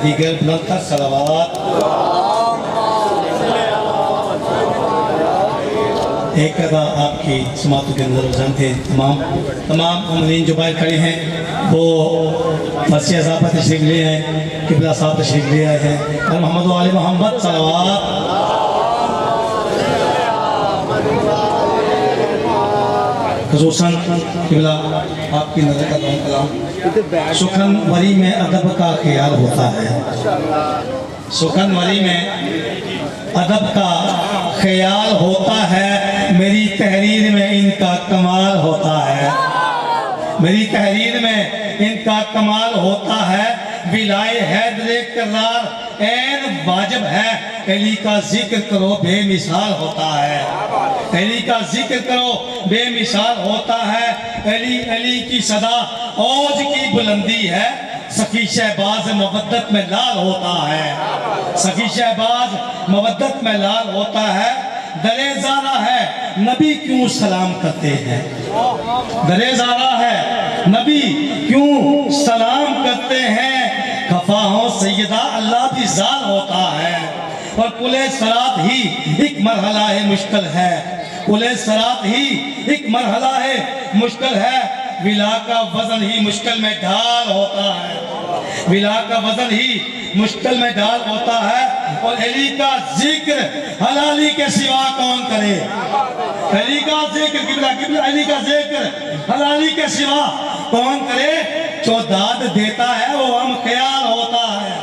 दीगर बुलंद सलावत। एक कदा आपकी समातों के अंदर रुझान थे। तमाम उम्मीन जो बाहर खड़े हैं वो मसीह साहब तशरीफ ले आए, किबला साहब तशरीफ ले आए हैं और मोहम्मद वाले मोहम्मद सलावत। ख़ुसूसन किबला आपकी नज़र का कलाम सुखन वरी में अदब का ख्याल होता है। सुखन वरी में अदब का ख्याल होता है। मेरी तहरीर में इनका कमाल होता है। मेरी तहरीर में इनका कमाल होता है। बिलाए हैदरे करार ऐन वाजिब है। अली का जिक्र करो बेमिसाल होता है। अली का जिक्र करो बेमिसाल होता है। अली अली की सदा औज की बुलंदी है। सखी शहबाज मवद्दत में लाल होता है। सखी शहबाज मवद्दत में लाल होता है। दरे ज़ारा है नबी क्यों सलाम करते हैं। दरे ज़ारा है नबी क्यों सलाम करते हैं। खफा हो सैयदा अल्लाह भी ज़ाल होता है। और कुले सरात ही एक मरहला है मुश्किल है। कुले सरात ही एक मरहला है मुश्किल है। विला का वजन ही मुश्किल में ढाल होता है। विला का वजन ही मुश्किल में ढाल होता है। और अली का जिक्र हलाली के सिवा कौन करे। अली का जिक्र किबला किबला अली का जिक्र हलाली के सिवा कौन करे। जो दाद देता है वो हम ख्याल होता है।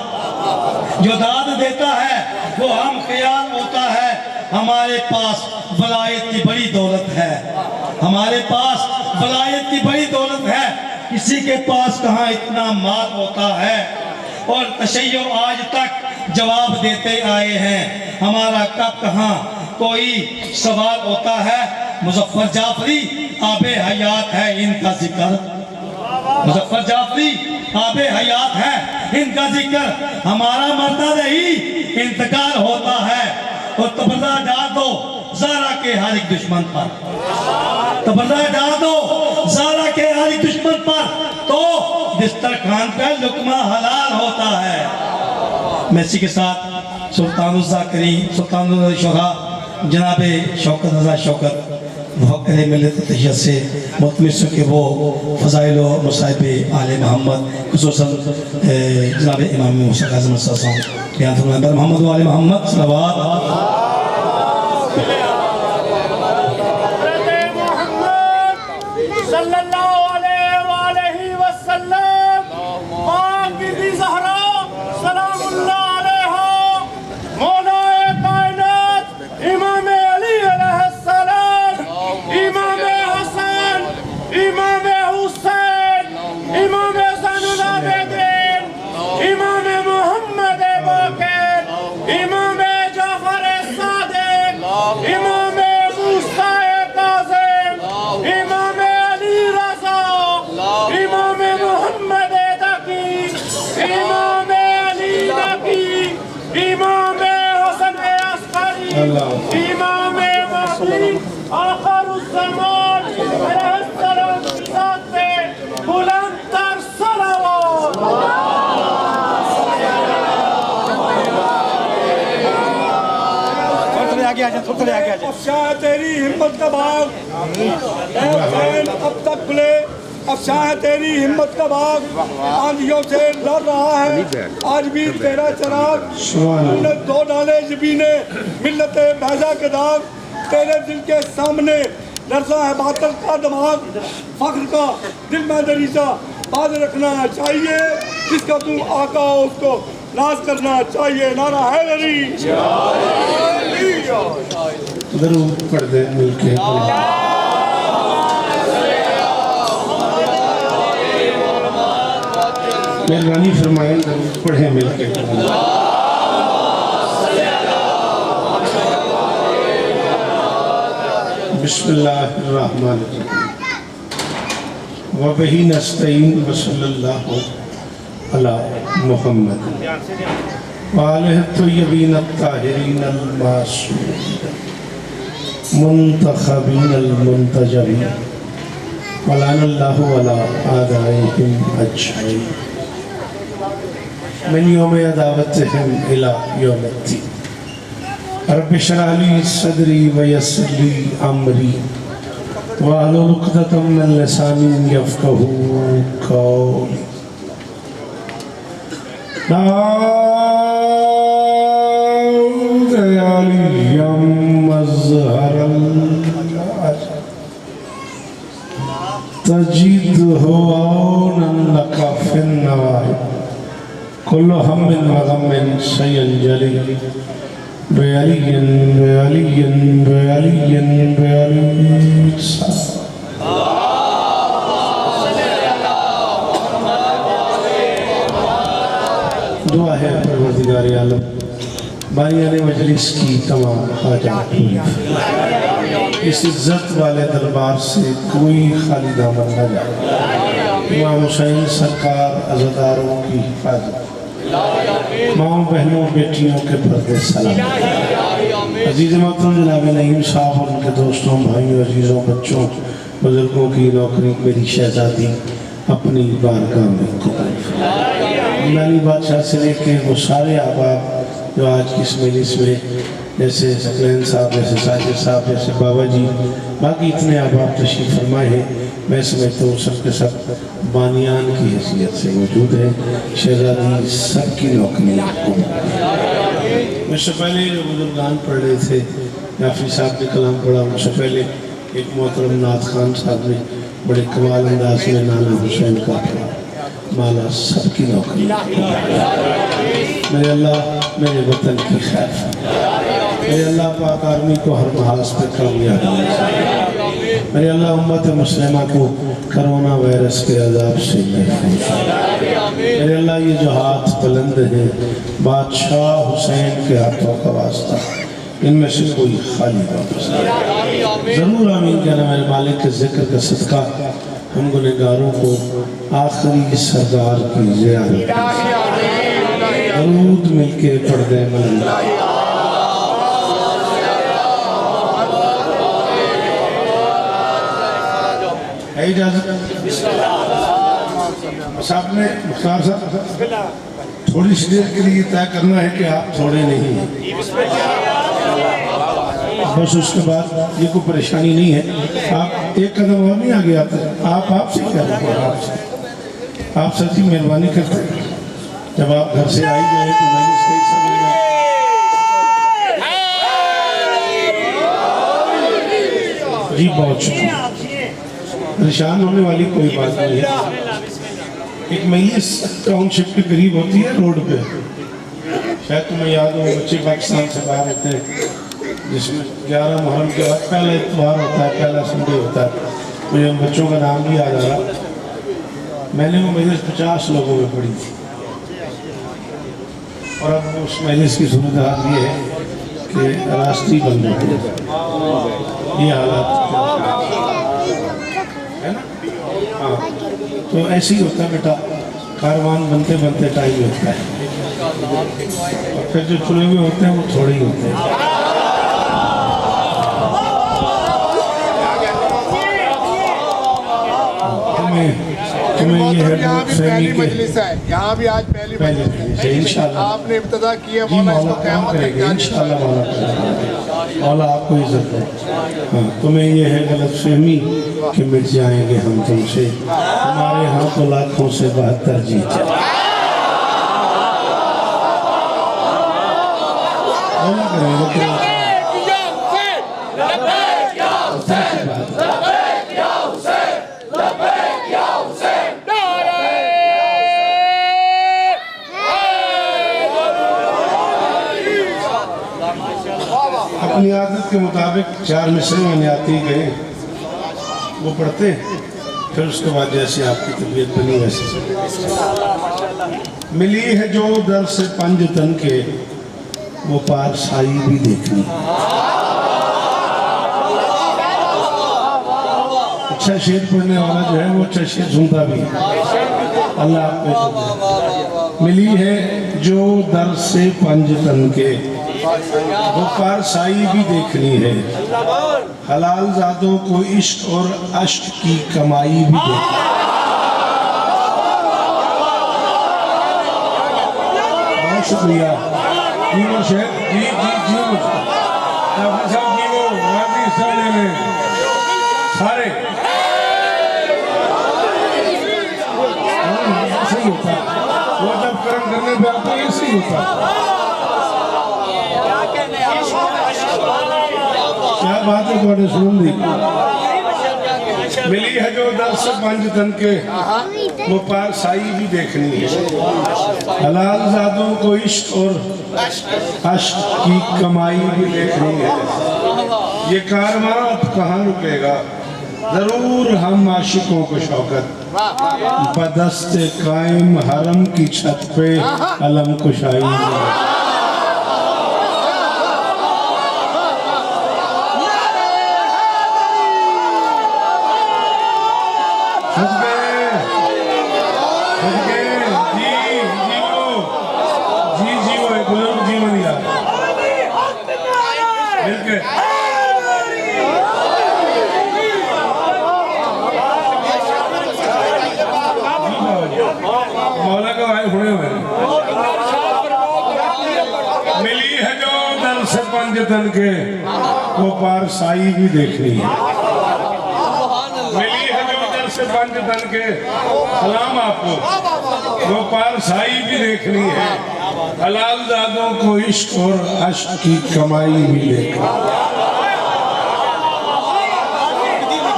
जो दाद देता है वो हम ख्याल होता है। हमारे पास वलायत की बड़ी दौलत है। हमारे पास वलायत की बड़ी दौलत है। किसी के पास कहाँ इतना माल होता है। और तशय्यो आज तक जवाब देते आए हैं। हमारा कब कहाँ कोई सवाल होता है। मुजफ्फर जाफरी आबे हयात है इनका जिक्र। मुजफ्फर जाफरी आबे हयात है इनका जिक्र। हमारा मरता नहीं इंतकाल होता है। और तबर्रा डाल दो ज़ारा के हर एक दुश्मन पर। तबर्रा डाल दो ज़ारा के हर एक दुश्मन पर तो दस्तरखान पे लुकमा हलाल होता है। मैं इसी के साथ सुल्तानुल ज़ाकिरीन सुल्तानुल शुरा जनाबे शौकत रज़ा शौकत मुफ़क्किर मिल्लत तहियत से मुतमिस के वो फ़ज़ाइल व मसाइब आले मोहम्मद ख़ुसूसन जनाब इमाम मुहसिन आज़म बयान फरमाए। मोहम्मद वाले मोहम्मद सल्लल्लाहु अलैहि वसल्लम माक़िदी ज़हरा सलामुल्लाह अलैहा मौलाए कायनात इमाम अली अलैहिस्सलाम इमाम हसन इमाम हुसैन इमाम ज़ैनुल आबिदीन इमाम मोहम्मद बाक़िर इमाम जाफ़र सादिक इमाम मूसा काज़िम इमाम अली रज़ा इमाम मोहम्मद तकी इमाम अली नकी इमाम हसन अस्करी इमाम महदी आखिरुज़्ज़मान अलैहिस्सलाम की ज़ात पे बुलंद तर सलावत। अफशाह तेरी हिम्मत का भाग अब तक खुले। अफशाह तेरी हिम्मत का भाग आंधियों से लड़ रहा है। आज भी तेरा चराग तूने दो डाले जबीने मिल्लत भैजा के दाग। तेरे दिल के सामने लर्जा है बातल का दिमाग। फख्र का दिल में दरीजा बाज रखना चाहिए। जिसका तू आका हो उसको नाज करना चाहिए। नारा हैदरी जरूर पढ़ दे मिलके। मेहरबानी फरमाए जरूर पढ़े मिलके। बिस्मिल्लाहिर्रहमानिर्रहीम व बिही नस्तईन व सल्लल्लाहु अला मुहम्मद व आलिहि तय्यबीन अत्ताहिरीन अल-मासूमीन मुंतखबीन अल-मुंतजबीन व लअनल्लाहु अला आदाइहिम अजमईन। मिन यौम अदावतिहिम इला यौमिद्दीन। रब्बि इश्रह ली सदरी व यस्सिर ली अमरी वहलुल उक़दतम मिन लिसानी यफ़क़हू क़ौली। दाऊद अलयम मज़हरल तजिदहु औनन लका फ़िन्नवाहिब कुल्लु हम्मिन व ग़म्मिन सयंजली बेअलियन बेअलियन बेअलियन बेअलियन। दुआ है परवरदिगार आलम बारियान मजलिस की तमाम हाजात पूरी। इस इज्जत वाले दरबार से कोई खाली दामन न जाए। इमाम हुसैन सरकार अज़ादारों की हिफाजत, माओ बहनों बेटियों के पर्दे सलाम। अजीज़ मोहतरम जनाब नईम साहब और उनके दोस्तों भाइयों अजीज़ों बच्चों बुजुर्गों की नौकरी मेरी शहजादी अपनी बारगाह में कबूल फरमाए। नानी बादशाह से लेके वो सारे अहबाब जो आज की इस मजलिस में जैसे सकलैन साहब, जैसे साजिद साहब, जैसे बाबा जी, बाकी इतने अहबाब तशरीफ़ फरमाए हैं। मैं समझता हूँ सब के सब बानियान की हैसियत से मौजूद है। शहजादी सबकी नौकरी मुझसे पहले जो बुजुर्गान पढ़ रहे थे, याफी साहब ने कलाम पढ़ा, मुझसे पहले एक मोहतरम नाथ खान साहब ने बड़े कमाल अंदाज में नाना हुसैन का पढ़ा। माला सबकी नौकरी मेरे अल्लाह मेरे वतन की खैर, मेरे अल्लाह पाक आर्मी को हर महाज पे कामयाब बनाए। मेरे अल्लाह उम्मत मुस्लिमा को कोरोना वायरस के अज़ाब से महफूज। मेरे अल्लाह ये जो हाथ बुलंद हैं बादशाह हुसैन के हाथों का वास्ता, इनमें से कोई खाली वापस ज़रूर आमीन कहना। मेरे मालिक के जिक्र का सदका हम गुनहगारों को आखिरी सरदार की ज़ियारत दरूद मिलके पढ़ दे मन। इजाज़त आपने मुख्तार साहब थोड़ी सी देर के लिए तय करना है कि आप थोड़े नहीं हैं, बस उसके बाद ये कोई परेशानी नहीं है। आप एक कदम और नहीं आगे आते, आपसे क्या आप सर जी मेहरबानी करते। जब आप घर से आई गए तो मैंने इसका जी बहुत शुक्रिया। परेशान होने वाली कोई बात नहीं है। एक मजलिस टाउनशिप के करीब होती है रोड पे, शायद तुम्हें याद हो, बच्चे पाकिस्तान से बाहर होते हैं, जिसमें 11 मुहर्रम के बाद पहला इतवार होता है, पहला संडे होता है। मुझे उन बच्चों का नाम भी याद आ रहा। मैंने वो मजलिस 50 लोगों में पढ़ी थी और अब उस मजलिस की सूरत हाल ये है कि राष्ट्रीय बन रही है। ये हालात है ना। हाँ, तो ऐसे ही होता है बेटा, कारवान बनते बनते टाइम होता है और फिर जो चुने हुए होते हैं वो थोड़े ही होते हैं। तुम्हें ये है यहाँ भी आज पहली इंशाल्लाह आपने इब्तिदा किया। इंशाल्लाह मौला आपको इज्जत है। हाँ, तुम्हें ये है गलत फहमी कि मिट जाएंगे हम तुमसे, हमारे यहाँ तो लाखों से 72 जीत जाए। अपनी आदत के मुताबिक 4 मिसरे मैंने आते ही गए, वो पढ़ते, फिर उसके बाद जैसे आपकी तबीयत बनी वैसे मिली है जो दर से 5 तन के, वो पार साई भी देखनी। अच्छा शेर पढ़ने वाला जो है वो अच्छा शेर सुनता भी है। अल्लाह आपको मिली है जो दर से 5 तन के, वो पार साई भी देखनी है। हलाल ज़ादों को इश्क और अश्क की कमाई भी देखनी है। शुक्रिया जी मुर्शद जी जी जी मुर्शद डॉक्टर साहब जी वो गांधी हिस्सा ले लें सारे ऐसे ही होता वो जब कर्म करने पे आता है ऐसे ही होता क्या बात है थोड़े सुन दी मिली है जो 10 से 5 दिन के वो पार साई भी देखनी है हलाल जादों को इश्क और अश्क की कमाई भी देखनी है ये कारवां अब कहाँ रुकेगा जरूर हम आशिकों को शौकत बदस्ते कायम हरम की छत पे अलम कुशाई मौला का भाई हुए हुए मिली है जो 10 से 5 दिन के वो पार साई भी देखनी है मिली है जो 10 से 5 दिन के सलाम आपको वो पार साई भी देखनी है हलाल दादों को इश्क और अश्क की कमाई भी देखनी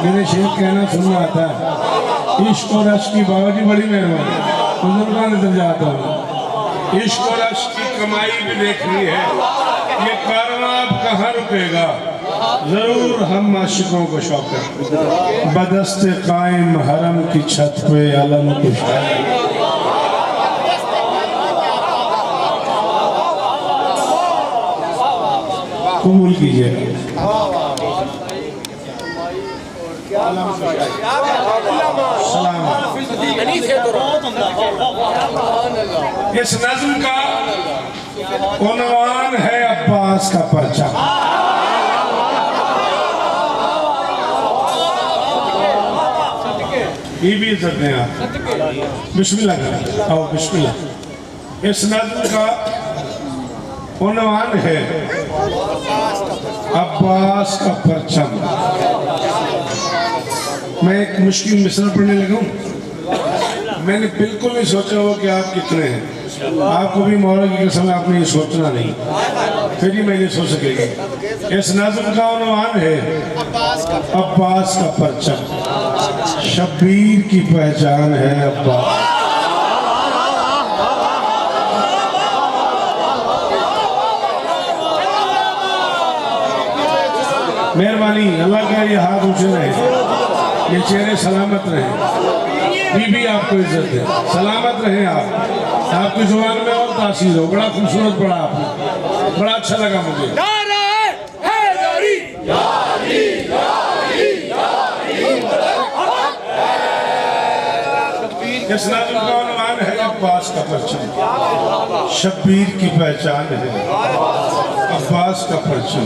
मेरे शेख कहना सुन रहा था इश्क और अश्क की बाबा जी बड़ी मेहरबानी बुजुर्गों ने तो जाता हूँ इश्क और अश्क की कमाई भी देखनी है ये कारवां अब कहाँ रुकेगा जरूर हम आशिकों को शौकत बदस्ते कायम हरम की छत पे अलम कुशाई कबूल कीजिए इस नज़्म का उन्वान है अब्बास का पर्चा ये भी इज्जत दें आप बिस्मिल्लाह करें आओ बिस्मिल्लाह इस नज़्म का उन्वान है अब्बास का परचम मैं एक मुश्किल मिसरा पढ़ने लगा हूँ मैंने बिल्कुल नहीं सोचा हो कि आप कितने हैं आपको भी मौला की कसम आपने ये सोचना नहीं फिर ही मैं ये सोच सकेगी इस नज़्म का उन्वान है अब्बास का परचम शब्बीर की पहचान है अब्बास मेहरबानी अल्लाह का ये हाथ ऊंचे रहे ये चेहरे सलामत रहे बीबी आपको इज्जत दे सलामत रहे आप आपकी जुबान में और तासीर हो बड़ा खूबसूरत पढ़ा आपने बड़ा अच्छा लगा मुझे इस नज़्म का उन्वान है अब्बास का परचम शब्बीर की पहचान है अब्बास का परचम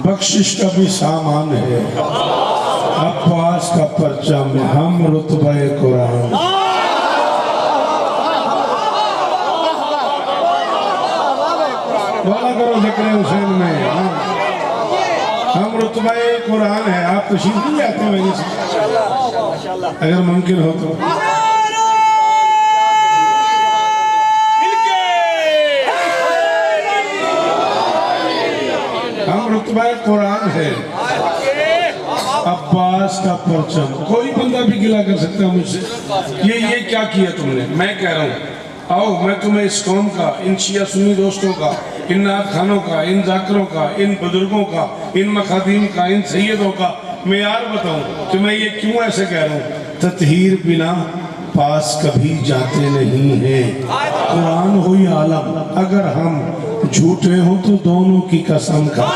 बख्शिश का भी सामान है अब्बास का परचम हम रुतबे कुरान बोला करो ज़िक्र हुसैन में हम रुतबे कुरान है आप तशरीफ नहीं आते मेरे से अगर मुमकिन हो तो हम रुतबा कुरान है अब्बास का परचम कोई बंदा भी गिला कर सकता है मुझसे ये क्या किया तुमने मैं कह रहा हूँ आओ मैं तुम्हें इस कौम का इन शिया सुन्नी दोस्तों का इन नात खानों का इन जाकरों का इन बुजुर्गों का इन मखादीम का इन सैयदों का मेयार बताऊं कि मैं ये क्यों ऐसे कह रहा हूँ ततहीर बिना पास कभी जाते नहीं हैं कुरान हो या आलम अगर हम झूठे हो तो दोनों की कसम का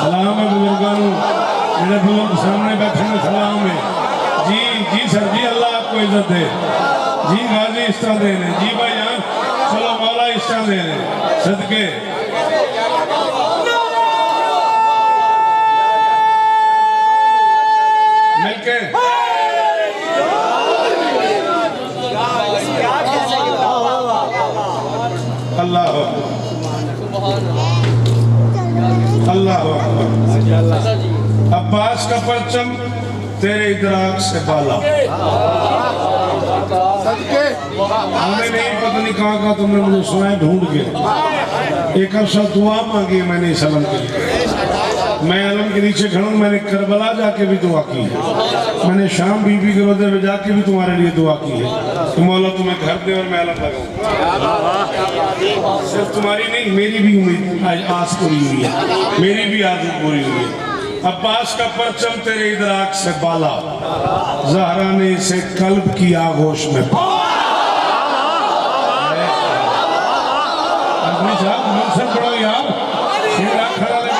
सलाम है बुजुर्गानों मेरे बुजुर्ग सामने बैठे हैं सलाम है जी सर जी अल्लाह आपको इज्जत दे जी गाजी इस तरह दे रहे जी भाई जान चलो मौला इस तरह दे रहे सदके मिलके अल्लाह अल्लाह अब्बास का परचम तेरे इदराक से बाला। सदके हमें नहीं पता नहीं कहाँ तुमने मुझे सुनाया ढूंढ के। एक अर्सा दुआ मांगी मैंने इस अलम के लिए। मैं अलम के नीचे खड़ा हूँ, मैंने करबला जाके भी दुआ की है, मैंने शाम बीबी के रोजे में जाके भी तुम्हारे लिए दुआ की है कि मौला तुम्हें घर दे और मैं अलम लगाऊं। सिर्फ तुम्हारी नहीं मेरी भी उम्मीद आज आस पूरी हुई है, मेरी भी आदत पूरी हुई है। अब्बास का परचम तेरे इदराक से बाला, ज़हरा ने इसे कल्ब की आगोश में पढ़ो यार, खड़ा लगे।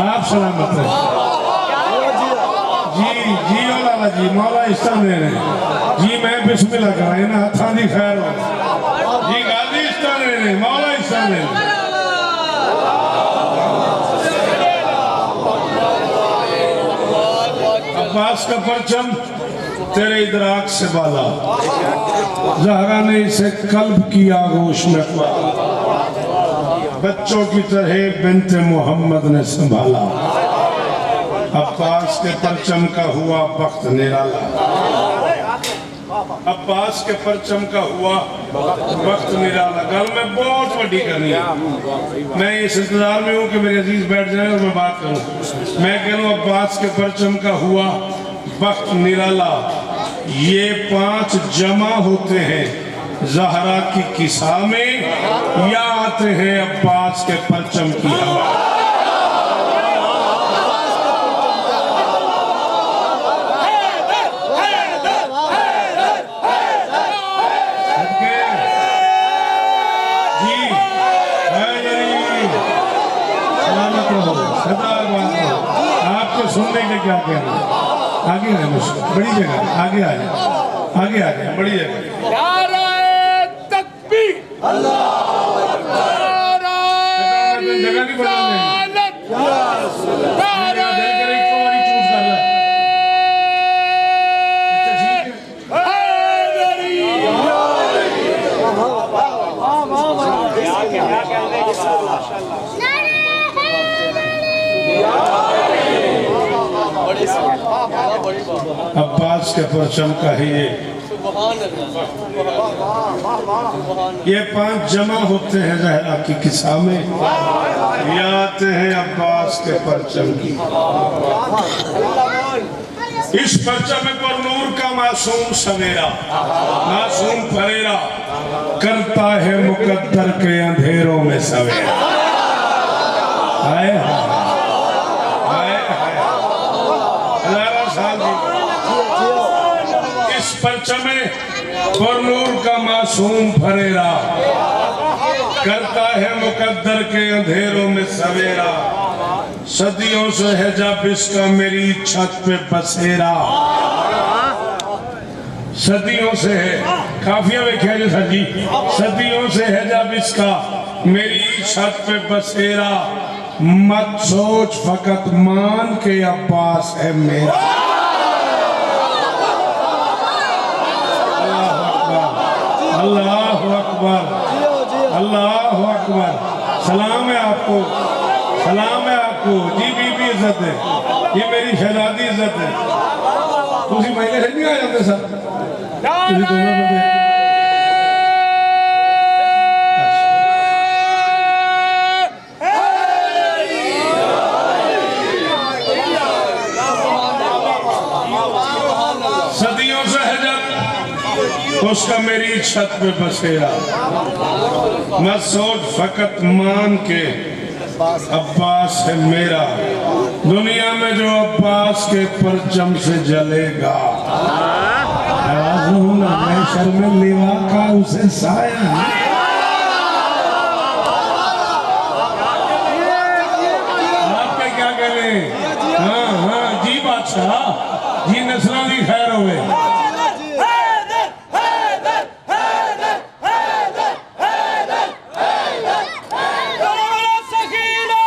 आप सलामत रहे जी। जी ओ लाला जी, मौला इस्ता दे रहे जी। मैं बिस्मिल्लाह कराए ना हथा दी खैर हो जी। गाजी इस्ता दे रहे, मौला इस्ता दे रहे। अब्बास का परचम तेरे इदराक से बाला, ज़हरा ने इसे कल्ब की आगोश में पाला। बच्चों की तरह बिन्ते मोहम्मद ने संभाला। अब्बास के परचम का हुआ वक्त निराला। अब्बास के परचम का हुआ वक्त निराला। गल में बहुत बड़ी करनी है, मैं इस इंतजार में हूँ कि मेरे अजीज बैठ जाए और मैं बात करूँ। मैं कह लूँ अब्बास के परचम का हुआ वक्त निराला। ये 5 जमा होते हैं ज़हरा की किसा में, या आते हैं अब्बास के परचम की हवा। आपको सुनने के क्या कहना, आगे है बड़ी जगह, आगे आ जाए, आगे आ जाए, बड़ी जगह। जगह नहीं बदलने अब्बास के परचम का ही ये 5 जमा होते हैं ज़हरा की किसा में, या आते हैं अब्बास के परचम की। इस परचम पर नूर का मासूम सवेरा, मासूम फरेरा करता है मुकद्दर के अंधेरों में सवेरा। हाय हाय हाय, हज़ारों साल इस परचम पर नूर का मासूम फरेरा करता है मुकद्दर के अंधेरों में सवेरा। सदियों से है जब इसका मेरी छत पे बसेरा। सदियों से है, काफिया वेख्या जी सर जी। सदियों से है जब इसका मेरी छत पे बसेरा। मत सोच फकत मान के अब्बास है मेरा। अल्लाहु अकबर, अल्लाहु अकबर। सलाम है आपको, सलाम है आपको जी। बीबी इज्जत है, ये मेरी शहजादी इज्जत है। तुसी महीने से नहीं आ जाते सर, तुसी दोनों बंदे। सदियों से है जब उसका मेरी छत पे बसेरा। मत सोच फकत मान के अब्बास है मेरा। दुनिया में जो अब्बास के परचम से जलेगा, मैं शर्म लेवा का उसे साया। आपके क्या करें? हाँ हाँ जी बादशाह जी, नस्लों की खैर होवे। सकीना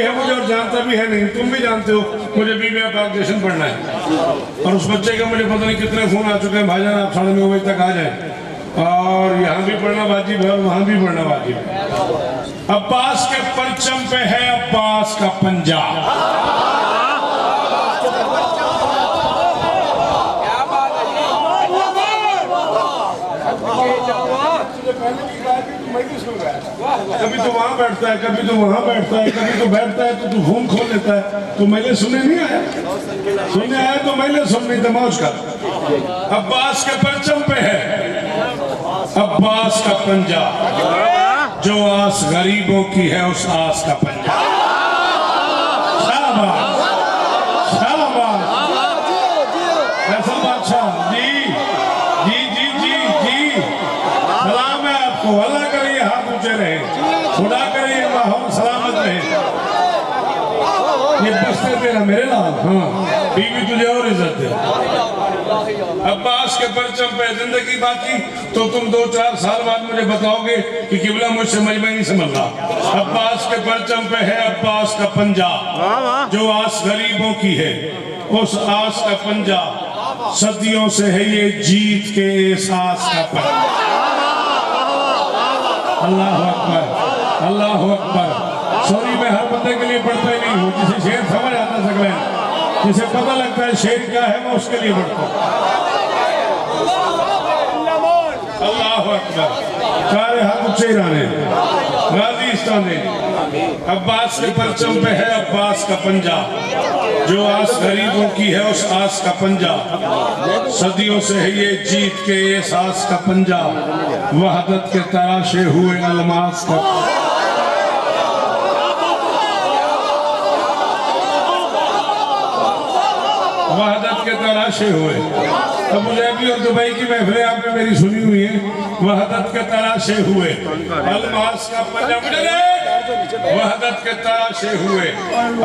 है मुझे और जानता भी है नहीं, तुम भी जानते हो मुझे बीबी पाक जश्न पढ़ना है। और उस बच्चे का मुझे पता नहीं कितने फोन आ चुके हैं, भाईजान आप 9:30 बजे तक आ जाए। और यहाँ भी पढ़ना वाजिब है और वहाँ भी पढ़ना वाजिब है। अब्बास के परचम पे है अब्बास का पंजा। कभी तो वहां बैठता है, कभी तो वहां बैठता है, कभी तो बैठता है तो तू फोन खोल लेता है। तो मैले सुनने नहीं आया, सुनने आया तो मैले सुनने तमाश कर। अब्बास के परचम पे है अब्बास का पंजा, जो आस गरीबों की है उस आस का पंजा। शाबाश शाबाश फैसल बादशाह जी जी जी जी जी, सलाम है आपको। अल्लाह करे हाथ ऊंचे रहे, खुदा करे माहौल सलामत रहे। ये बस्ते तेरा मेरे लाल, हाँ बीवी तुझे और इज्जत दे। अब्बास के परचम पे जिंदगी बाकी तो तुम 2-4 साल बाद मुझे बताओगे कि किबला मुझसे मजमा नहीं समझ रहा। अब्बास के परचम पे है अब्बास का पंजा, जो आस गरीबों की है उस आस का पंजा। सदियों से है ये जीत के एहसास का पंजा। अल्लाह अकबर अल्लाह अकबर। सॉरी मैं हर बंदे के लिए पढ़ता ही नहीं हूँ, जिसे शेर समझ आता सकता है, जिसे पता लगता है शेर क्या है मैं उसके लिए पढ़ता हूँ। अल्लाह अकबर। सारे हाथ ऊंचे रहने, गाजी इस्ताने। अब्बास के परचम पे है अब्बास का पंजा, जो आस गरीबों की है उस आस का पंजा। सदियों से है ये जीत के एहसास का पंजा। वहदत के तराशे हुए अलमास का वहदत के तराशे हुए। अबू धाबी और दुबई की महफिलें आपने मेरी सुनी हुई है। वहदत के तराशे हुए अलमास का पंजा, वहदत के तराशे हुए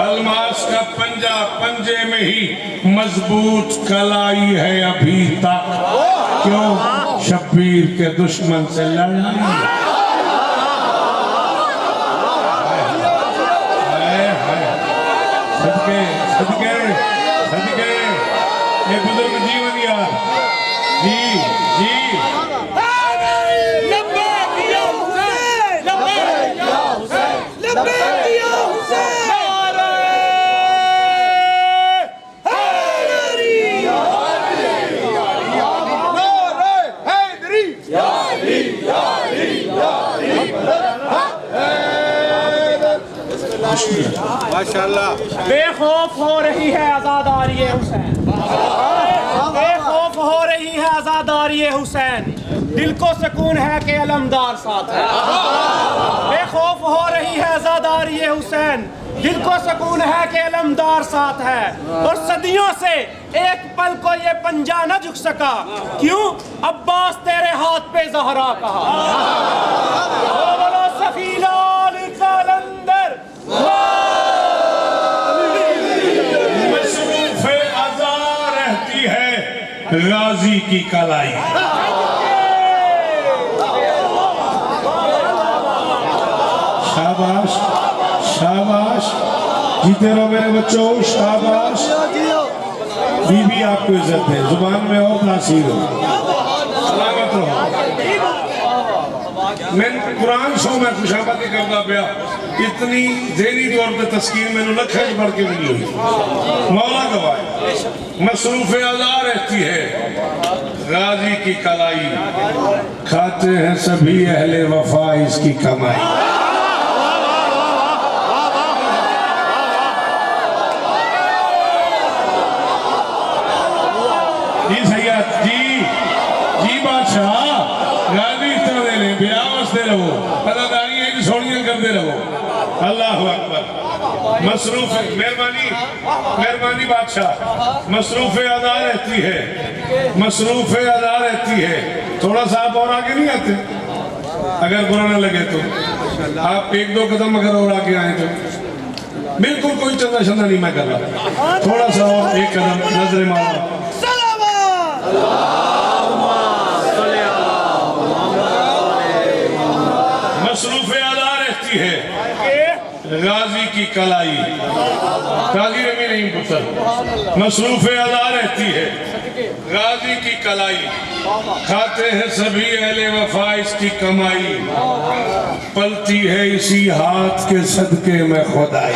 अलमास का पंजा। पंजे में ही मजबूत कलाई है अभी तक, क्यों शब्बीर के दुश्मन से लड़ाई। सदके सदके सदके ये बुजुर्ग जीवन यार जी जी। माशाल्लाह। बेखौफ हो रही है आजादारी हुसैन, बेखौफ हो रही है आजादारी हुसैन। दिल को सुकून है कि अलमदार साथ है। बेखौफ हो रही है आजादारी हुसैन, दिल को सुकून है कि अलमदार साथ है। और सदियों से एक पल को ये पंजा न झुक सका, क्यों अब्बास तेरे हाथ पे ज़हरा कहा। बोलो सफी लाल कलंदर मसरूफ़े अज़ा रहती है गाजी की कलाई। शाबाश शाबाश, जीते रहो मेरे बच्चों, शाबाश। बीबी आपको इज्जत है, जुबान में और तासीर हो, सलामत रहो। मैं कुरान शो में खुशामदी करता पाया, इतनी ज़हनी तौर पर तस्कीर मैंने लखज बढ़ के मिली हुई। मौला गवाए मसरूफ़े अज़ा रहती है गाजी की कलाई, खाते हैं सभी अहले वफा इसकी कमाई। जी सैयद जी जी बादशाह, गाजी इस तरह देने ब्याह वस्ते रहो, अदादारी है कि सोनियां करते रहो। अल्लाह अकबर। मसरूफ मेहरबानी मेहरबानी बादशाह, मसरूफ़ अदा रहती है, मसरूफ़ अदा रहती है। थोड़ा सा आप और आगे नहीं आते, अगर बुरा न लगे तो आप 1-2 कदम अगर और आगे आए तो। बिल्कुल कोई चंदा शंदा नहीं मैं कर रहा, थोड़ा सा और 1 कदम नजर मारो। मसरूफ़ अदा रहती है गाजी की कलाई, गाजी रमी नहीं पुत्र, मसरूफ अदा रहती है। गाजी की कलाई, खाते हैं सभी अहले वफा इसकी कमाई, पलती है इसी हाथ के सदके में खुदाई।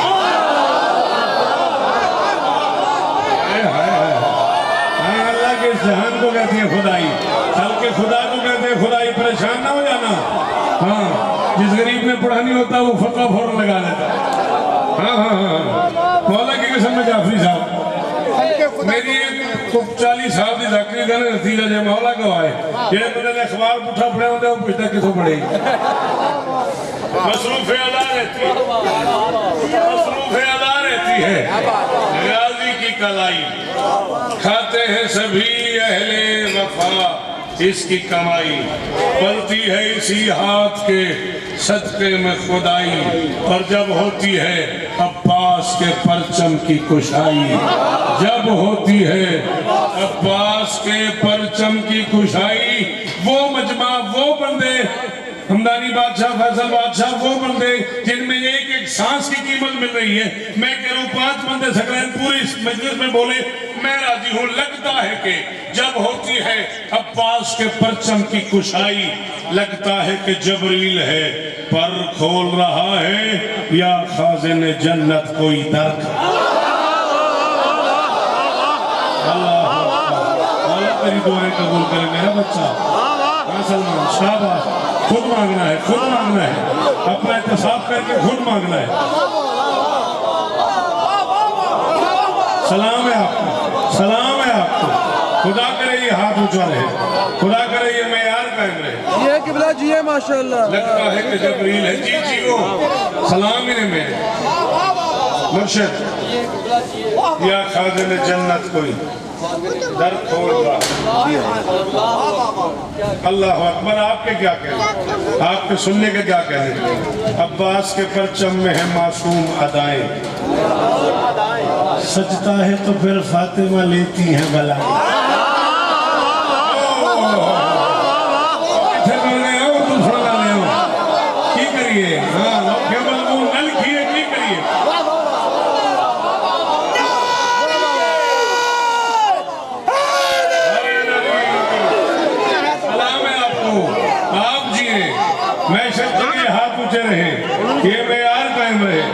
अल्लाह के जहान को कहते हैं खुदाई, कल के खुदा को कहते हैं खुदाई। परेशान ना हो जाना। हाँ, जिस गरीब ने पढ़ा नहीं होता वो फतवा फौरन लगा देता। हाँ हाँ हाँ, मौला की कसम में जाफरी साहब, मेरी 40 साल की जाकरी का नतीजा जो मौला को आए ये मैंने अखबार पुठा पड़े होते वो पूछता कितों पड़ेगी। मसरूफ अदा रहती है, मसरूफ अदा रहती है। गाजी की कलाई, खाते हैं सभी अहले वफा इसकी कमाई, पलती है इसी हाथ के सदके में खुदाई, और जब होती है अब्बास के परचम की कुशाई, जब होती है अब्बास के परचम की कुशाई, वो मजमा, वो बंदे, हमदानी बादशाह, फैसल बादशाह, वो बंदे जिनमें एक एक सांस की कीमत मिल रही है। मैं कह रहा हूँ 5 बंदे सकलैन पूरी इस मजलिस में बोले मैं राजी हूँ। लगता है कि जब होती है अब्बास के परचम की कुशाई, लगता है कि जबरील है पर खोल रहा है या खाजिन जन्नत कोई दर। अल्लाह तेरी दुआएं कबूल करे मेरा बच्चा। सलमान शाबाश, खुद मांगना है, खुद मांगना है, अपना एहतसाब करके खुद मांगना है। सलाम है आपको, सलाम है आपको। खुदा करे ये हाथ ऊंचा रहे, खुदा करे ये मेयार कायम रहे। ये किबला जी है माशाल्लाह। लगता है कि जबरील है। जी जी वो सलाम ही मेरे मुर्शिद या खाजिन जन्नत कोई दर खोल रहा। अल्लाह अकबर। आपके क्या कहने, आपके सुनने के क्या कहने। अब्बास के परचम में है मासूम अदाएं, सजता है तो फिर फातिमा लेती है बला। की करिए, हाँ केवल वो न लिखिए, की करिए। सलाम है आपको, आप जिए, मैं शब्द के हाथ ऊंचे रहे, ये मेयार कायम रहे।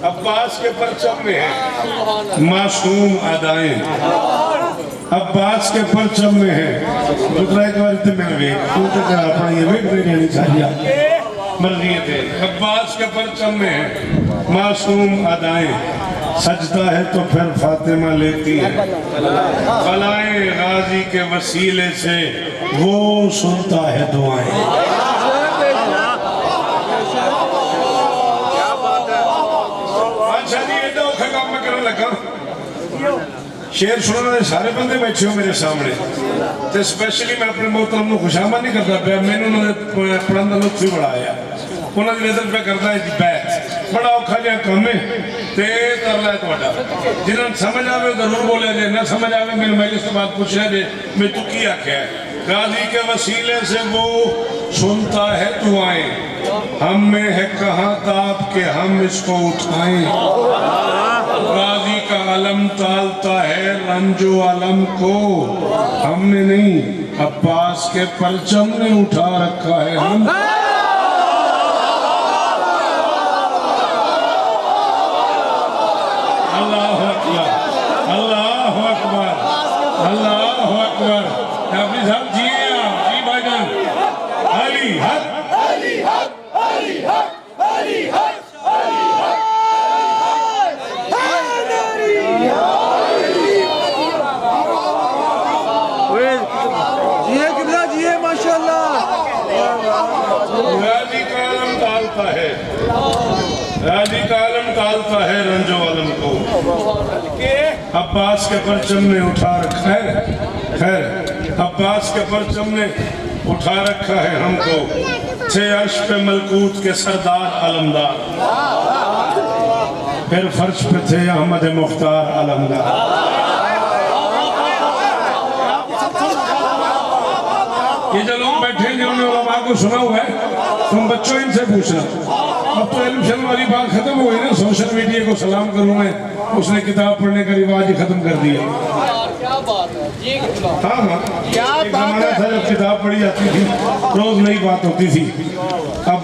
अब्बास के परचम में है मासूम अदाएं, अब्बास के परचम में है। दूसरा एक बार इतने मिल गए अपना ये वेट नहीं चाहिए मर्जी थे। अब्बास के परचम में है मासूम अदाएं, सजता है तो फिर फातिमा लेती है बलाएं, गाजी के वसीले से वो सुनता है दुआएं। शेर सुनने वाले सारे बंदे बैठे हो मेरे सामने, तो स्पेशली मैं अपने मोहतरम को खुशामद नहीं करता पाया, मैंने उन्होंने पढ़ने का लुत्फ ही बड़ा आया। उन्होंने नजर पे करता है कि बैठ बड़ा औखा जहा कम है ते कर ला तुहाडा, जिन्होंने समझ आवे जरूर बोले जे, ना समझ आवे मेरे मजलिस के बाद पूछे जे मैं तू की आख्या है। गाजी के वसीले से वो सुनता है दुआएं, हम में है कहाँ ताप के हम इसको उठाएं। गाजी का अलम तालता है रंजो अलम को, हमने नहीं अब्बास के परचम ने उठा रखा है हम। अल्लाह अकबर, अल्लाह अकबर, अल्लाह अकबर। काफी साहब जी आप जी भाईजान, अली हक, अली हक, अली हक, अली हक, अली हक। जिए किबला जिए माशाल्लाह। गाजी का आलम डालता है, गाजी का आलम डालता है रंजो आलम को, अब्बास के परचम ने उठा रखा है। खैर अब्बास के परचम ने उठा रखा है हमको, थे अर्श पे मलकूत के सरदार आलमदार, फिर फर्श पे थे अहमद मुख्तार आलमदार। ये जो लोग बैठे जिन्होंने उलमा को सुना हुआ है, तुम बच्चों इनसे पूछना। अब तो इल्म शर्म वाली बात खत्म हो गई ना, सोशल मीडिया को सलाम करूँ मैं, उसने किताब पढ़ने का रिवाज ही खत्म कर दिया। हाँ हाँ, एक जमाना था जब किताब पढ़ी जाती थी, रोज नई बात होती थी, अब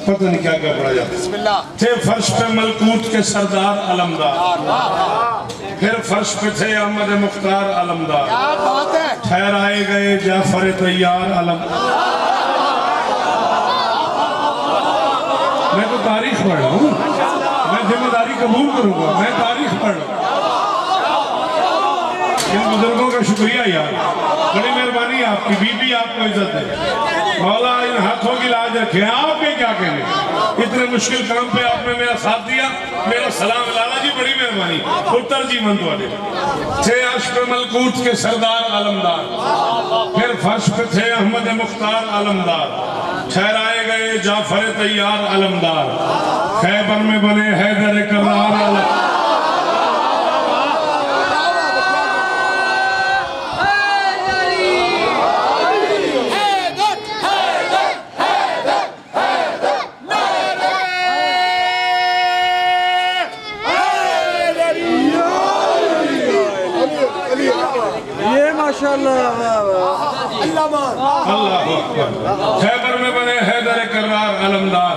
पता नहीं क्या क्या पढ़ा जाता। थे फर्श पे मलकूत के सरदार अलमदार, फिर फर्श पे थे अहमद मुख्तार अलमदार, ठहराए गए जाफर तैयार अलमदार। मैं तो तारीख पढ़ रहा हूँ, मैं जिम्मेदारी कबूल करूंगा, मैं तारीख पढ़ रहा हूँ। इन बुजुर्गों का शुक्रिया यार, बड़ी मेहरबानी आपकी, बीबी आपको इज्जत है, मौला इन हाथों की लाज रखे। आपके क्या कहने, इतने मुश्किल काम पे आपने मेरा साथ दिया, मेरा सलाम। लाला जी बड़ी मेहरबानी, उत्तर जी मंद वाले थे अर्श पे मलकूत के सरदार आलमदार, फिर फर्श पे थे अहमद मुख्तार आलमदार, ठहराए गए जाफर तैयार आलमदार, खैबर में बने हैदर करार आलमदार। खैबर में बने हैदर करार अलमदार,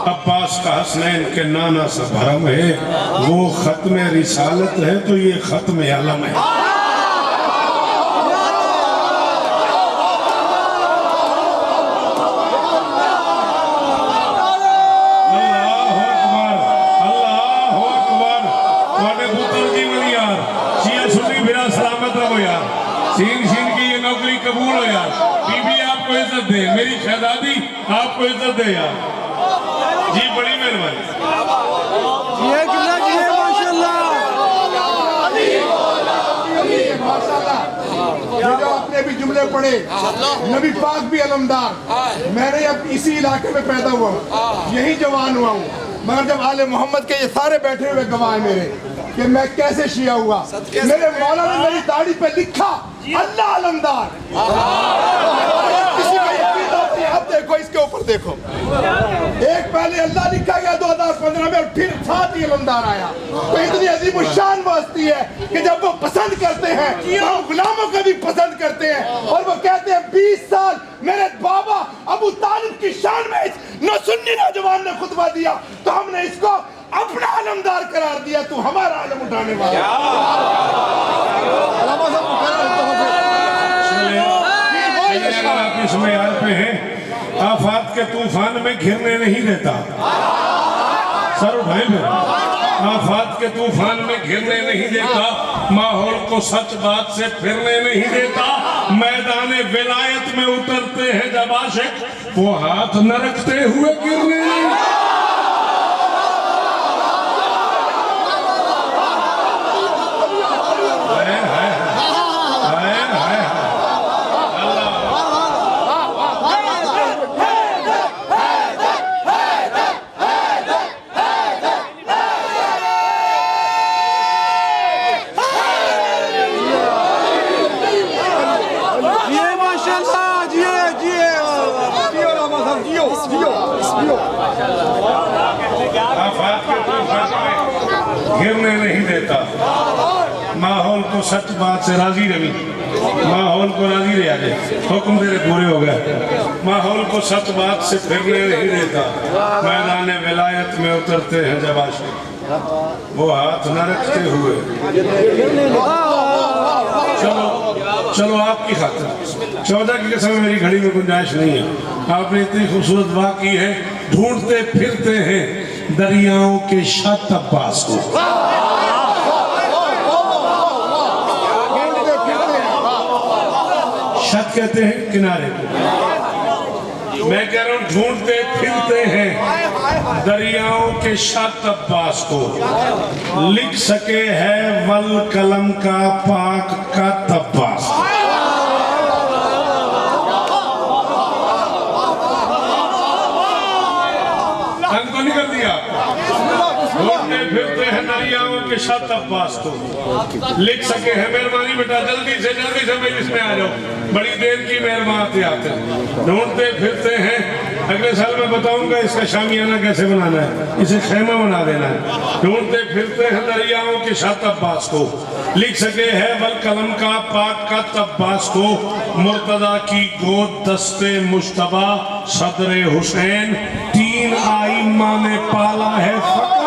अब्बास का हसनैन के नाना सा भरम है, वो खत्म रिसालत है तो ये खत्म आलम है। कबूल हो यार, बीबी आपको इज्जत दे, मेरी शहजादी आपको इज्जत दे यार जी, बड़ी मेहरबानी। जो आपने भी जुमले पढ़े, नबी पाक भी अलमदार। मैंने अब इसी इलाके में पैदा हुआ हूँ, यही जवान हुआ हूँ, मगर जब आले मोहम्मद के ये सारे बैठे हुए गवाह मेरे कि मैं कैसे शिया हुआ, मेरे मौला ने मेरी दाढ़ी पे लिखा अल्लाह अलमदार। किसी का यकीन होती है, अब देखो इसके ऊपर देखो, एक पहले अल्लाह लिखा गया 2015 में और फिर साथ ही अलमदार आया। तो इतनी अजीब शान वास्ती है कि जब वो पसंद करते हैं तो हम गुलामों को भी पसंद करते हैं, और वो कहते हैं 20 साल मेरे बाबा अबू तालिब की शान में इस नौसुन्नी नौजवान ने खुतबा दिया, तो हमने इसको अपना अलमदार करार दिया, तू हमारा आलम उठाने वाला। आप इस मेयार पे हैं, आफात के तूफान में घिरने नहीं देता, सर उठाए में, आफात के तूफान में घिरने नहीं देता, माहौल को सच बात से फिरने नहीं देता, मैदान विलायत में उतरते हैं जब आशिक, वो हाथ न रखते हुए गिरने नहीं। गिरने नहीं देता, माहौल को सच बात से राजी रवि, माहौल को राजी ले आजे, हुक्म तेरे पूरे हो गए, माहौल को सच बात से फिरने नहीं देता, मैदान विलायत में उतरते हैं जब आशिक, वो हाथ न रखते हुए। चलो चलो आपकी खातिर 14 की कसम, मेरी घड़ी में गुंजाइश नहीं है, आपने इतनी खूबसूरत बात की है, ढूंढते फिरते हैं दरियाओं के शात अब्बास को। शत कहते हैं किनारे को, मैं कह रहा हूं ढूंढते फिरते हैं दरियाओं के शात अब्बास को, लिख सके है वल कलम का पाक का तब्बास। तंग तो नहीं करता जल्दी आपको ढूंढते फिरते हैं दरियाओं के शत अब्बास को, लिख सके हैं मेहरबानी बेटा जल्दी से मजलिस में आ जाओ, बड़ी देर की मेहरबान आते हैं। ढूंढते फिरते हैं, अगले साल मैं बताऊंगा इसका शामियाना कैसे बनाना है, इसे खेमा बना देना है। ढूंढते फिरते हैं दरियाओं के शत अब्बास को, लिख सके है वल कलम का पाक का तब्बास को, मुर्तदा की गोद दस्ते मुश्तबा सदरे हुसैन, 3 आइम्मा ने पाला है फकत।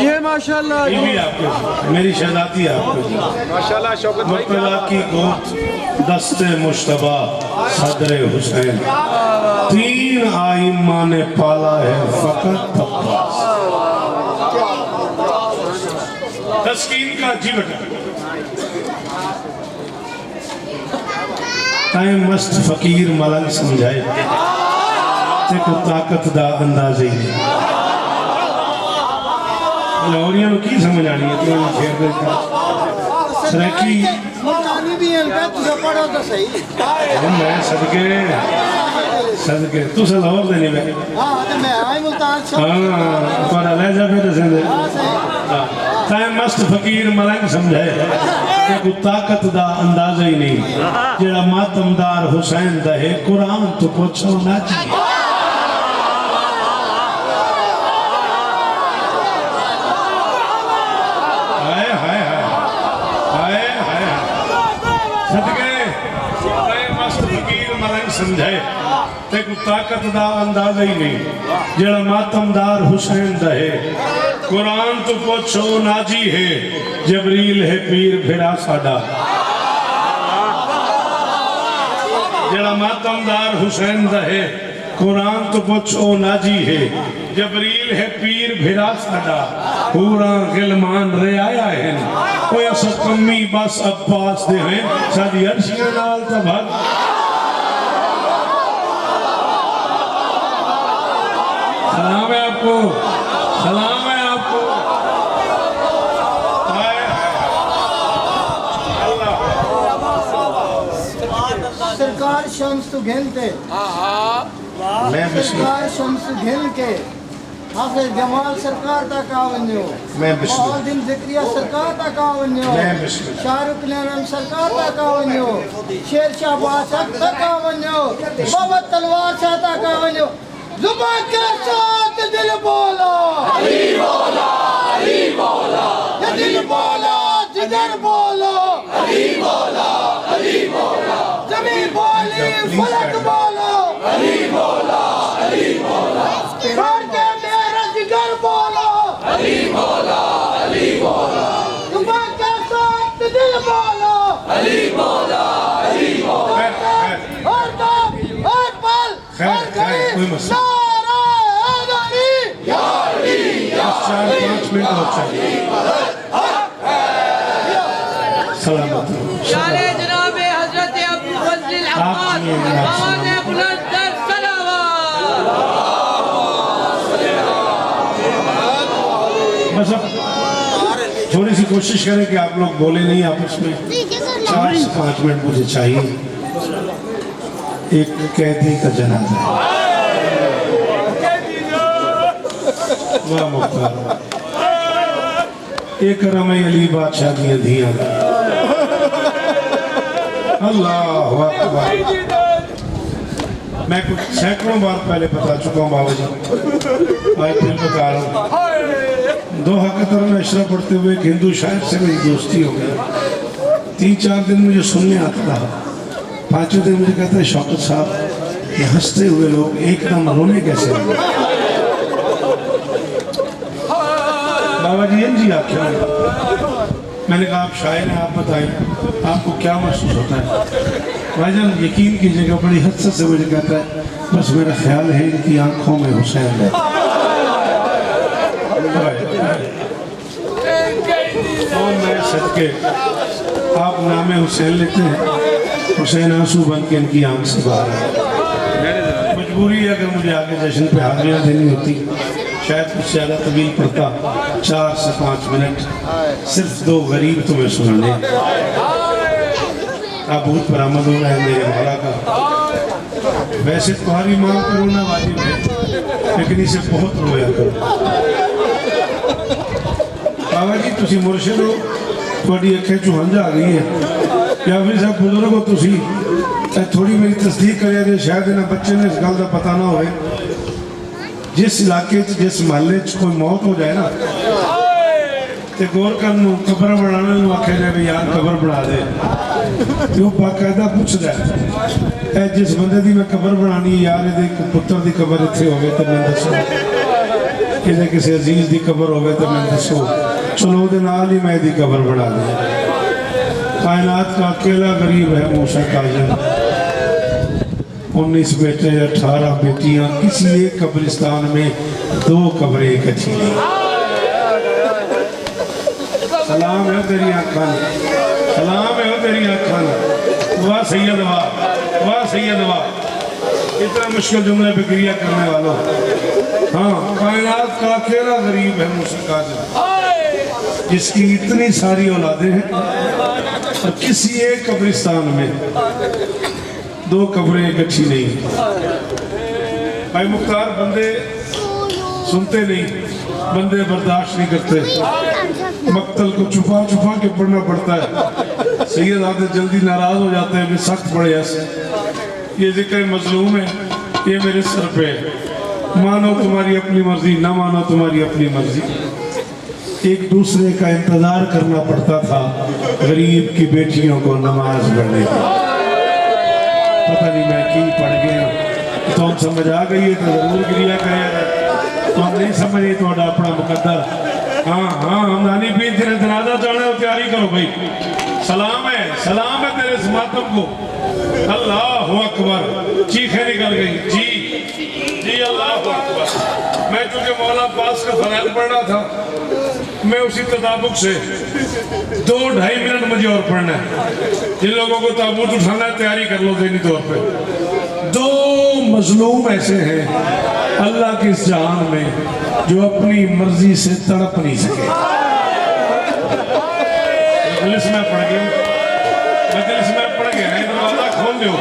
ये माशाल्लाह ये भी आपके, मेरी शहजादी आपके माशाल्लाह शौकत भाई मुर्तदा की गोद दस्ते मुश्तबा सदरे हुसैन, 3 आइम्मा ने पाला है फकत अब्बास। तस्कीन का जी बेटा टाइम मस्त फकीर मलंग समझाए ते को ताकत दा अंदाज़ ही नहीं। लाहौरियों को की समझ आनी है तो शेर देता सरेकी मुल्तानी भी है तुझे पढ़ो तो सही मैं सदके तू से लाहौर देने में हां तो मैं आई मुल्तान से हाँ पर ले जा फिर से टाइम मस्त फकीर मलंग समझाए ते को ताकत दा अंदाज़ा ही नहीं, जेड़ा मातमदार हुसैन दा है कुरान तो पूछो ना जी। समझाए ते को ताकत दा अंदाज़ा ही नहीं, जेड़ा मातमदार हुसैन दा है कुरान तो पूछो नाजी है, जबरील है पीर फिरा साडा। जेड़ा मातमदार हुसैन दा है कुरान तो पूछो नाजी है, जबरील है पीर फिरा साडा। पूरा गिलमान रे आया है कोई अस कमी बस अब्बास दे हैं साडी अर्शियां नाल तो भाग। सलाम है आपको, सलाम है आपको। सरकार शम्स घिल के सरकार शम्स घिल के हाफिज जमाल सरकार तक आ वञो, मौलुद्दीन ज़िक्रिया सरकार तक आ वञो, शाहरुख नरम सरकार तक आ वञो, शेर शाह बादशाह तक आ वञो, बाबा तलवार शाह तक आ वञो। जुबान के साथ दिल बोला अली बोला, अली बोला, दिल बोला जिगर बोला अली बोला, अली बोला, जमीन बोली फलक बोला अली बोला, अली बोला, घर के मेरा जिगर बोला अली बोला, अली बोला, जुबान के साथ दिल बोला अली बोला, अली बोला, हर दम हर पल हर घड़ी नारा हैदरी या अली या 4-5 मिनट हो चाहिए। सलामत शाने जनाबे हजरत अबू फजल अब्बास आवाज़े बुलंद कर सलावत। बस अब थोड़ी सी कोशिश करें कि आप लोग बोले नहीं आपस में। 4 से 5 मिनट मुझे चाहिए। एक कैदी का जनाजा है। वाह मुख्तार, एक रमे अली बादशाह की धियां। अल्लाह अकबर। मैं कुछ सैकड़ों बार पहले बता चुका हूँ बाबा जी, आज फिर बता रहा हूँ। 2 कतर में अशरा पढ़ते हुए एक हिंदू शायर से मेरी दोस्ती हो गई। 3-4 दिन मुझे सुनने आता था, 5वें दिन मुझे कहता है शौकत साहब ये हंसते हुए लोग एकदम रोने कैसे लगे। बाबा जी जी आप क्या, मैंने कहा आप शायर हैं, आप बताएं आपको क्या महसूस होता है। भाईजान यकीन कीजिएगा बड़ी हसरत से मुझे कहता है बस मेरा ख्याल है इनकी आंखों में हुसैन है। और मैं सदके आप नामे हुसैन लेते हैं, हुसैन आंसू बन के इनकी आंख से बाहर है। मजबूरी है अगर मुझे आगे जश्न पे हाजिरियाँ देनी होती शायद कुछ ज़्यादा तवील पड़ता, 4 से 5 मिनट, सिर्फ 2 गरीब तुम्हें सुनाने। ताबूत बरामद हो रहा है मेरे मौला का। वैसे तुम्हारी मांग करो ना वाजिब है, लेकिन इसे बहुत रोया करो। बाबा जी तुसी मुर्शिद हो, थोड़ी अखें चो हंझ आ गई है, या फिर सब बुजुर्ग हो तुसी, थोड़ी मेरी तस्दीक करे, शायद इन्हें बच्चे ने इस गल का पता ना हो। जिस इलाके जिस महल्ले कोई मौत हो जाए ना, तो गौर कर कबर बनाने आखे जाए भी यार कबर बना दे, तो बाकायदा पूछता है जिस बंदे की मैं कबर बनानी यार ये पुत्र की कबर इतने हो तो मैं दसो, कि किसी अजीज की कबर हो तो मैं दसो, चलो वो नाल ही मैं दी कबर बना दी। कायनात का अकेला गरीब है मूसा काजल, 19 बेटे 18 बेटियां, किसी एक कब्रिस्तान में 2 कब्रें इकट्ठी नहीं। सलाम है तेरी आँखों, सलाम है तेरी आँखों। वाह सैयद वाह, वाह सैयद वाह। इतना मुश्किल जुमले पे क्रिया करने वालों। हाँ, कायनात का अकेला गरीब है मूसा काजल, जिसकी इतनी सारी औलादें हैं और किसी एक कब्रिस्तान में 2 कब्रें इकट्ठी नहीं। भाई मुख्तार बंदे सुनते नहीं, बंदे बर्दाश्त नहीं करते, मक्तल को छुपा छुपा के पढ़ना पड़ता है। सैयद आते जल्दी नाराज हो जाते हैं, सख्त पड़े ऐसे। ये जिक्र मजलूम है, ये मेरे सर पे है। मानो तुम्हारी अपनी मर्जी, ना मानो तुम्हारी अपनी मर्जी। एक दूसरे का इंतजार करना पड़ता था गरीब की बेटियों को नमाज पढ़ने की। पता नहीं मैं की पढ़ गया, तो हम समझ आ गई है तो जरूर क्रिया करेगा, तो हम नहीं समझे तो अपना मुकद्दर। हाँ हाँ, हम नानी पीर तेरे जनाजा चढ़ने हो, तैयारी करो भाई। सलाम है तेरे इस मातम को। अल्लाह अकबर, चीखें निकल गई। जी जी अल्लाह अकबर। मैं चूंकि मौला पास का फरैज पढ़ रहा था, मैं उसी तदाबुक से 2-2.5 मिनट मुझे और पढ़ना है। जिन लोगों को ताबूत उठाना है तैयारी कर लो ज़हनी तौर पे। 2 मजलूम ऐसे हैं अल्लाह के इस जहान में जो अपनी मर्जी से तड़प नहीं सके। मजलिस में पढ़ गया, मजलिस में पढ़ गया है, दरवाजा खोल दो।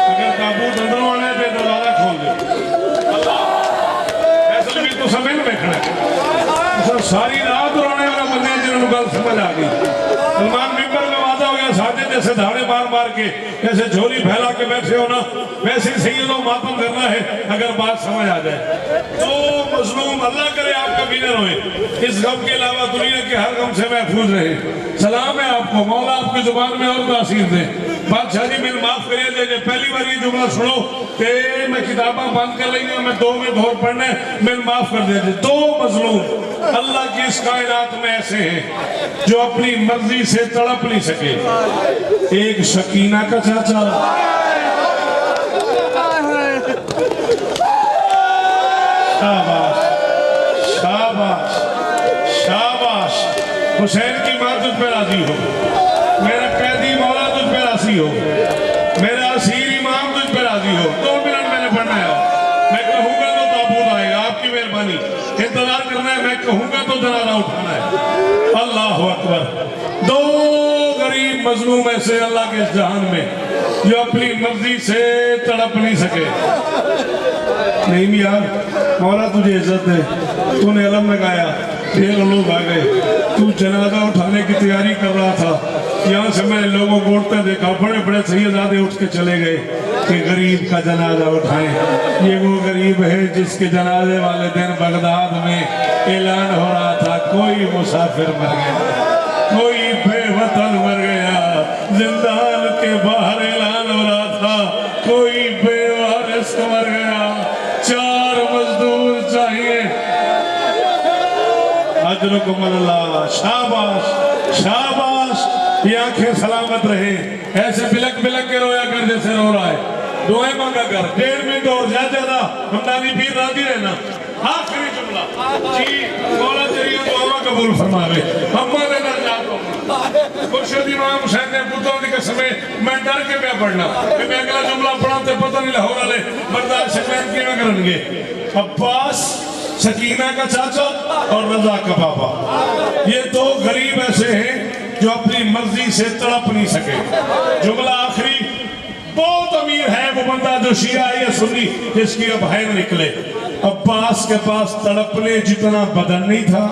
अगर ताबूत अंदर आना है तो दरवाजा खोल दो। ऐसा भी तो समय में देखना है, सारी रात रोने वाला बंदे जिन्होंने गल समझ आ गई। सलमान मिंबर में वादा हो गया, साजे जैसे धाड़े मार मार के जैसे झोली फैला के बैठे हो ना, वैसे ही सैयदों मातम करना है अगर बात समझ आ जाए। तो मजलूम अल्लाह करे आपका विनर होए, इस गम के अलावा दुनिया के हर गम से महफूज रहे। सलाम है आपको, मौला आपकी जुबान में और तासीर दे। बादशाह जी मेरे माफ करिए, जे पहली बार ये जुमला सुनो ते मैं किताबा बंद कर लेंगे, मैं 2 में धोर पढ़ना है, मेरे माफ कर दे। 2 मजलूम अल्लाह की इस कायनात में ऐसे हैं जो अपनी मर्जी से तड़प नहीं सके। एक शकीना का चाचा, शाबाश शाबाश शाबाश। हुसैन की मां तुझ पे राजी हो, मेरा कैदी मौला तुझ पे राजी हो, मेरा असीर इमाम तुझ पे राजी हो। 2 मिनट मैंने पढ़ना है, मैं कहूँगा तो ताबूत आएगा, आपकी मेहरबानी। इंतजार करना है, मैं कहूँगा तो जनाजा उठाना है। अल्लाह अकबर। 2 गरीब मजलूम ऐसे अल्लाह के इस जहान में जो अपनी मर्जी से तड़प नहीं सके। नहीं यार, मौला तुझे इज्जत है, तूने अलम लगाया, 1 लोग आ गए, तू जनाजा उठाने की तैयारी कर रहा था, यहाँ से मैंने लोगों को उठते देखा, बड़े बड़े सैयदादे उठ के चले गए कि गरीब का जनाजा उठाएं। ये वो गरीब है जिसके जनाजे वाले दिन बगदाद में ऐलान हो रहा था, कोई मुसाफिर मर गया, कोई बेवतन मर गया। जिंदान के बाहर ऐलान हो रहा था, कोई बेवारिस मर गया। 4 मजदूर चाहिए। अजरुकुमुल्लाह, शाबाश शाबाश। ये आंखें सलामत रहे, ऐसे बिलक बिलक के रोया कर जैसे रो रहा है। दुआएं मांगा कर, 1.5 मिनट और ज्यादा हमदानी पीर राजी रहना। आखिरी जुमला जी, मौला तेरी दुआ कबूल फरमावे। अम्मा ने दर्जात हो खुर्शीद इमाम हुसैन ने पुत्रों की कसम मैं डर के पे पढ़ना कि मैं अगला जुमला पढ़ा तो पता नहीं लाहौर वाले बर्दाश्त से मैं किवें करनगे। अब्बास सकीना का चाचा और रजा का पापा, ये दो गरीब ऐसे हैं जो अपनी मर्जी से तड़प नहीं सके। जुमला आखिरी, बहुत अमीर है वो बंदा जो शिया या सुन्नी जिसकी अब है न निकले। अब्बास के पास तड़पने जितना बदन नहीं था।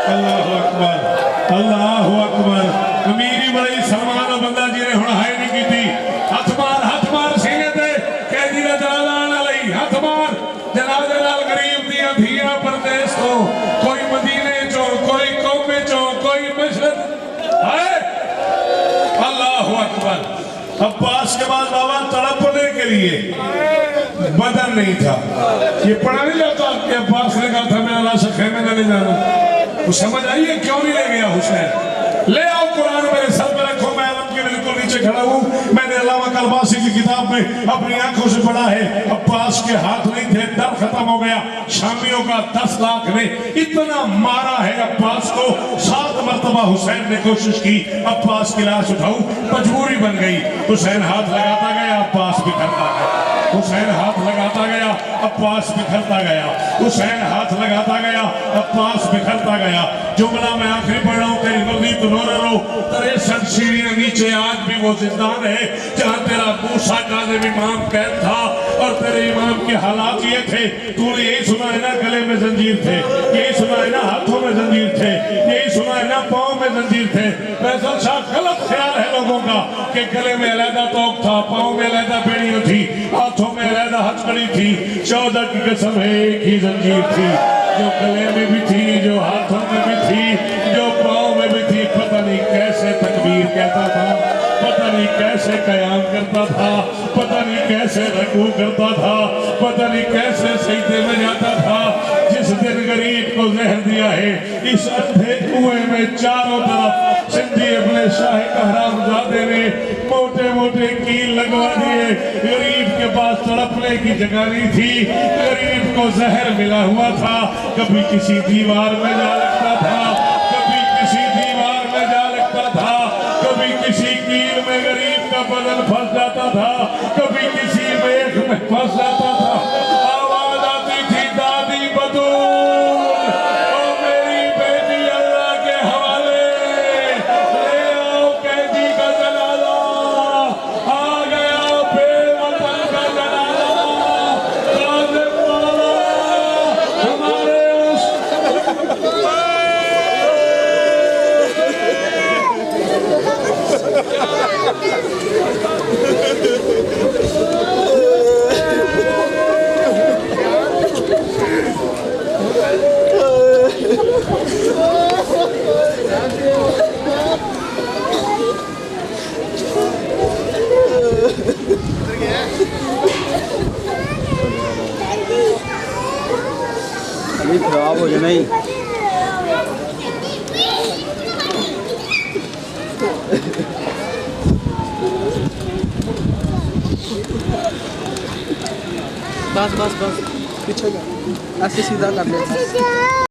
अल्लाह अकबर, अल्लाह अकबर। अमीरी बड़ी सलमान बंदा जी ने हुण हाय नहीं की। हथ मार सीने ते कैदी का जनाजा आने लई, हथ मार। जनाजे नाल गरीब दियां धियां परदेस तो, कोई मदीने चो, कोई कौमे चो, कोई मशरक है। अल्लाह अकबर। अब्बास के बाद बाबा तड़पने के लिए बदन नहीं था। ये पढ़ा नहीं जाता कि अब्बास ने कहा था मैं अल्लाह से खेमे में नहीं जाना। तो समझ आइए क्यों नहीं ले गया हुसैन। ले आओ कुरान मेरे सर पे रखो, मैं आलम के बिल्कुल नीचे खड़ा हूँ। मैंने अल्लामा कलबासी की किताब में अपनी आंखों से पढ़ा है। अब्बास के हाथ नहीं थे, डर खत्म हो गया। शामियों का 10 लाख ने इतना मारा है अब्बास को, 7 मरतबा हुसैन ने कोशिश की अब्बास की लाश उठाऊं, मजबूरी बन गई। हुसैन हाथ लगाता गया, अब्बास बिखरता गया। हुसैन हाथ लगाता गया, अब्बास बिखरता गया। हुसैन हाथ लगाता गया, अब्बास बिखरता गया। जुमला मैं आखिरी पढ़ रहा हूँ, तेरी मर्जी तो रो रो। 63 सीढ़ियां नीचे आज भी वो जिंदान है जहाँ तेरा मूसा काज़िम इमाम कैद था और तेरे इमाम के हालात ये थे। तूने यही सुना है ना गले में जंजीर थे, यही सुना है ना हाथों में जंजीर थे, यही सुना है ना पाँव में जंजीर थे। फैसल शाह, गलत ख्याल है लोगों का कि गले में अलहदा तोक था, पाँव में अलहदा बेड़ियां थी, हाथों में अलहदा हथकड़ी थी। 14 की कसम है एक ही जंजीर थी, जो गले में भी थी, जो हाथों में भी थी, जो पाँव में भी थी। पता नहीं कैसे तकबीर कहता था, पता नहीं कैसे कयाम करता था, पता नहीं कैसे रकू करता था, पता नहीं कैसे सजदे में जाता था। जिस दिन गरीब को जहर दिया है, इस अंधे कुएं में चारों तरफ सिंधी अपने शाह कहरामजादे ने मोटे मोटे कील लगवा दिए। गरीब के पास तड़पने की जगह नहीं थी, गरीब को जहर मिला हुआ था। कभी किसी दीवार में जा लगता था, कभी किसी दीवार में जा लगता था, कभी किसी कील में गरीब का बदन फंस जाता था, कभी किसी मेख में फंस जाता था। आवाज आती थी, दादी बतूल ओ मेरी बेटी अल्लाह के हवाले, ले आओ कैदी का जनाजा। आ गया बेवतन का जनाजा, काज़िम वाला हमारे उस खराब हो जाए। बस बस बस पीछे ऐसे सीधा कर ले।